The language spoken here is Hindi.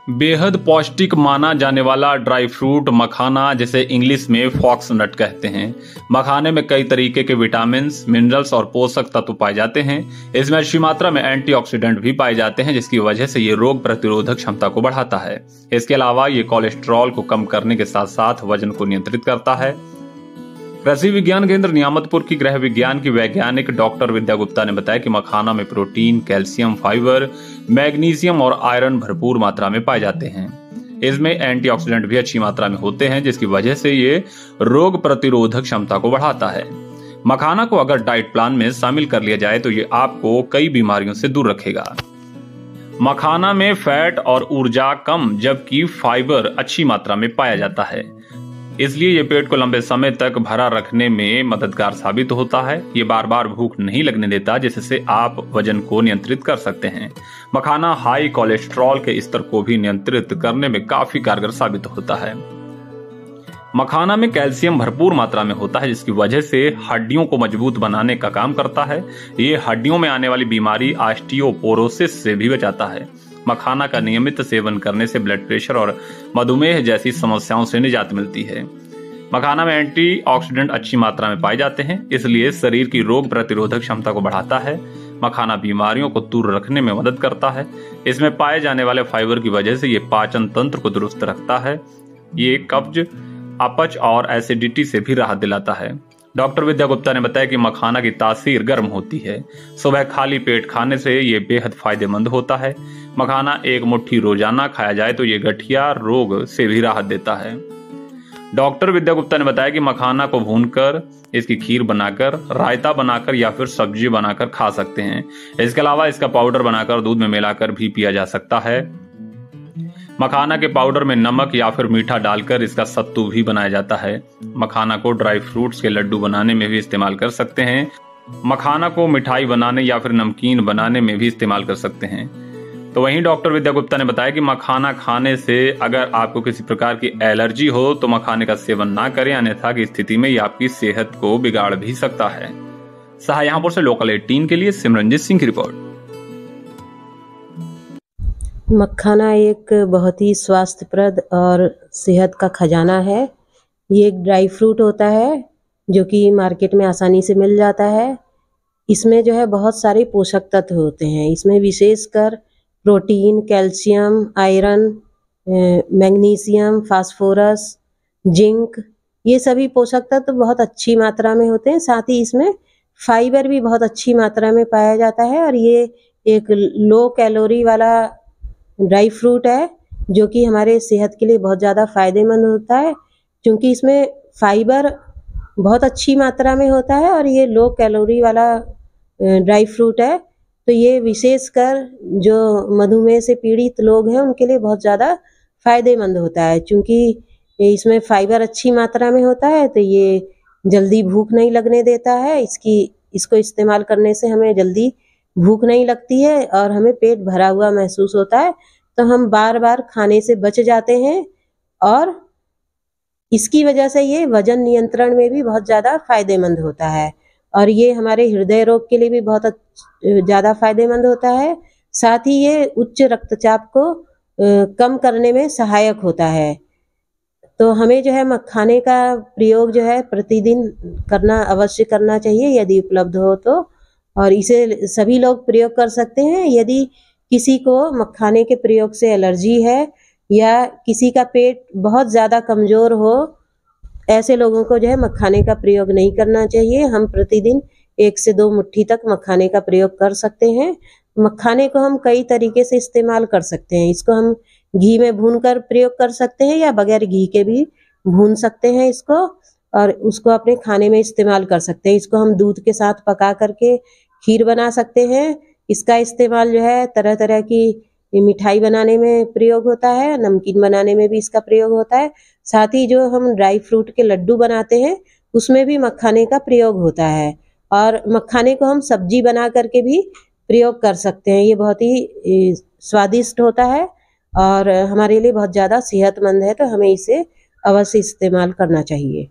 बेहद पौष्टिक माना जाने वाला ड्राई फ्रूट मखाना, जिसे इंग्लिश में फॉक्स नट कहते हैं। मखाने में कई तरीके के विटामिन, मिनरल्स और पोषक तत्व पाए जाते हैं। इसमें अच्छी मात्रा में एंटीऑक्सीडेंट भी पाए जाते हैं, जिसकी वजह से ये रोग प्रतिरोधक क्षमता को बढ़ाता है। इसके अलावा ये कोलेस्ट्रॉल को कम करने के साथ साथ वजन को नियंत्रित करता है। कृषि विज्ञान केंद्र नियामतपुर की गृह विज्ञान की वैज्ञानिक डॉक्टर विद्या गुप्ता ने बताया कि मखाना में प्रोटीन, कैल्शियम, फाइबर, मैग्नीशियम और आयरन भरपूर मात्रा में पाए जाते हैं। इसमें एंटीऑक्सीडेंट भी अच्छी मात्रा में होते हैं, जिसकी वजह से ये रोग प्रतिरोधक क्षमता को बढ़ाता है। मखाना को अगर डाइट प्लान में शामिल कर लिया जाए तो ये आपको कई बीमारियों से दूर रखेगा। मखाना में फैट और ऊर्जा कम, जबकि फाइबर अच्छी मात्रा में पाया जाता है। इसलिए ये पेट को लंबे समय तक भरा रखने में मददगार साबित होता है। ये बार बार भूख नहीं लगने देता, जिससे आप वजन को नियंत्रित कर सकते हैं। मखाना हाई कोलेस्ट्रॉल के स्तर को भी नियंत्रित करने में काफी कारगर साबित होता है। मखाना में कैल्शियम भरपूर मात्रा में होता है, जिसकी वजह से हड्डियों को मजबूत बनाने का काम करता है। ये हड्डियों में आने वाली बीमारी ऑस्टियोपोरोसिस से भी बचाता है। मखाना का नियमित सेवन करने से ब्लड प्रेशर और मधुमेह जैसी समस्याओं से निजात मिलती है। मखाना में एंटीऑक्सीडेंट अच्छी मात्रा में पाए जाते हैं, इसलिए शरीर की रोग प्रतिरोधक क्षमता को बढ़ाता है। मखाना बीमारियों को दूर रखने में मदद करता है। इसमें पाए जाने वाले फाइबर की वजह से ये पाचन तंत्र को दुरुस्त रखता है। ये कब्ज, अपच और एसिडिटी से भी राहत दिलाता है। डॉक्टर विद्या गुप्ता ने बताया कि मखाना की तासीर गर्म होती है। सुबह खाली पेट खाने से ये बेहद फायदेमंद होता है। मखाना एक मुट्ठी रोजाना खाया जाए तो ये गठिया रोग से भी राहत देता है। डॉक्टर विद्या गुप्ता ने बताया कि मखाना को भूनकर, इसकी खीर बनाकर, रायता बनाकर या फिर सब्जी बनाकर खा सकते हैं। इसके अलावा इसका पाउडर बनाकर दूध में मिलाकर भी पिया जा सकता है। मखाना के पाउडर में नमक या फिर मीठा डालकर इसका सत्तू भी बनाया जाता है। मखाना को ड्राई फ्रूट्स के लड्डू बनाने में भी इस्तेमाल कर सकते हैं। मखाना को मिठाई बनाने या फिर नमकीन बनाने में भी इस्तेमाल कर सकते हैं। तो वहीं डॉक्टर विद्या गुप्ता ने बताया कि मखाना खाने से अगर आपको किसी प्रकार की एलर्जी हो तो मखाने का सेवन ना करें, अन्यथा की स्थिति में ये आपकी सेहत को बिगाड़ भी सकता है। शाहजहांपुर से लोकल 18 के लिए सिमरनजीत सिंह की रिपोर्ट। मखाना एक बहुत ही स्वास्थ्यप्रद और सेहत का खजाना है। ये एक ड्राई फ्रूट होता है जो कि मार्केट में आसानी से मिल जाता है। इसमें जो है बहुत सारे पोषक तत्व होते हैं। इसमें विशेषकर protein, calcium, iron, magnesium, phosphorus, zinc, ये सभी पोषक तत्व बहुत अच्छी मात्रा में होते हैं। साथ ही इसमें फाइबर भी बहुत अच्छी मात्रा में पाया जाता है और ये एक लो कैलोरी वाला ड्राई फ्रूट है जो कि हमारे सेहत के लिए बहुत ज़्यादा फायदेमंद होता है, क्योंकि इसमें फाइबर बहुत अच्छी मात्रा में होता है और ये लो कैलोरी वाला ड्राई फ्रूट है। तो ये विशेषकर जो मधुमेह से पीड़ित लोग हैं उनके लिए बहुत ज़्यादा फायदेमंद होता है, क्योंकि इसमें फाइबर अच्छी मात्रा में होता है तो ये जल्दी भूख नहीं लगने देता है। इसको इस्तेमाल करने से हमें जल्दी भूख नहीं लगती है और हमें पेट भरा हुआ महसूस होता है, तो हम बार बार खाने से बच जाते हैं और इसकी वजह से ये वजन नियंत्रण में भी बहुत ज़्यादा फायदेमंद होता है और ये हमारे हृदय रोग के लिए भी बहुत ज़्यादा फायदेमंद होता है। साथ ही ये उच्च रक्तचाप को कम करने में सहायक होता है। तो हमें जो है मखाने का प्रयोग जो है प्रतिदिन अवश्य करना चाहिए यदि उपलब्ध हो तो, और इसे सभी लोग प्रयोग कर सकते हैं। यदि किसी को मखाने के प्रयोग से एलर्जी है या किसी का पेट बहुत ज़्यादा कमज़ोर हो, ऐसे लोगों को जो है मखाने का प्रयोग नहीं करना चाहिए। हम प्रतिदिन 1 से 2 मुट्ठी तक मखाने का प्रयोग कर सकते हैं। मखाने को हम कई तरीके से इस्तेमाल कर सकते हैं। इसको हम घी में भूनकर प्रयोग कर सकते हैं या बगैर घी के भी भून सकते हैं इसको, और उसको अपने खाने में इस्तेमाल कर सकते हैं। इसको हम दूध के साथ पका करके खीर बना सकते हैं। इसका इस्तेमाल जो है तरह तरह की मिठाई बनाने में प्रयोग होता है, नमकीन बनाने में भी इसका प्रयोग होता है। साथ ही जो हम ड्राई फ्रूट के लड्डू बनाते हैं उसमें भी मखाने का प्रयोग होता है और मखाने को हम सब्जी बना करके भी प्रयोग कर सकते हैं। ये बहुत ही स्वादिष्ट होता है और हमारे लिए बहुत ज़्यादा सेहतमंद है, तो हमें इसे अवश्य इस्तेमाल करना चाहिए।